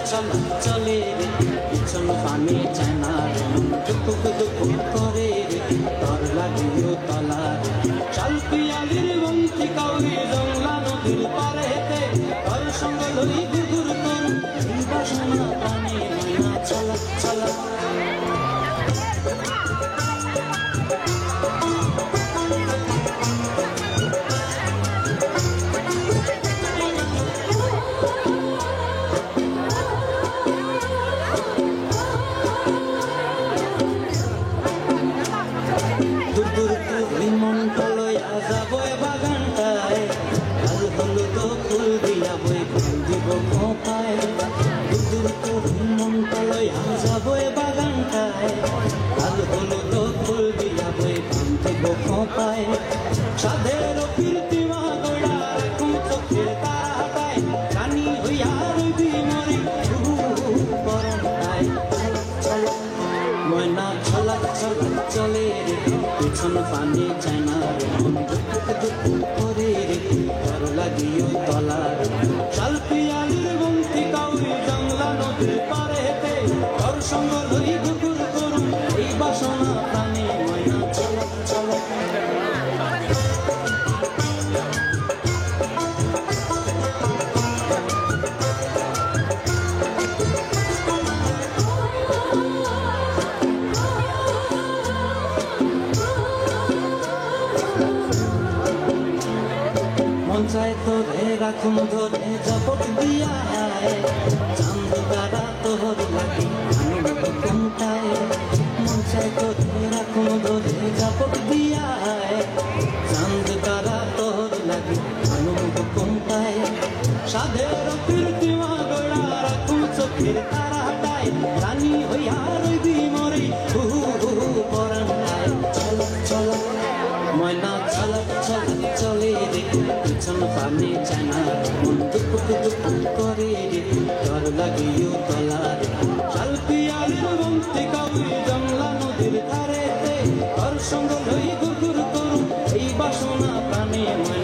চলা চলে রে পিছন পানে চায় না দুপুক দুপুক করে রে তর লাগিও তলা চাল পিয়ালির বন্তি কাউরি জংলা নদীর পারে হেতে তর সঙ্গ লই গুগুর করু বাসনা পানে ময়না চলা চলা সাধের কীর্তিমা গোড়া এখন চোখের তারা হাটায় রানী হইয়া রবি মরি পরটায় ময়না ছলা ছলা চলে রে পিছন পানি চায় না রে মন দুপুক দুপুক করে রে ঘর লাগিও তলা রে শাল পিয়ালির বন্তি কাউরি জংলা নদীর পারে হেতে ঘর সঙ্গ লই গুগুর করুন এই বাসনা প্রাণে ময়না চলা চলা মঞ্চায় তোরে রাখুন ধরে জপট দিয়া চাঁদ তারা তোর লাগি কোনটায় মঞ্চায় তোরে রাখুন ধরে জপট দিয়া চাঁদ তারা তোর লাগি কোনটায় সাধের কীর্তিমা গোড়া রাখুন চোখের তারা হাটায় রানী হইয়া রবি মরি পরান্তায় চলো চলো ময়না চলা চলা চলে রে পিছন পানে চায় না মন দুপুক দুপুক করে রে ঘর লাগিও তলা রে শাল পিয়ালির বন্তি কাউরি জংলা নদীর ধারে ঘর সঙ্গ লই গুগুর করু এই বাসনা প্রাণে ময়না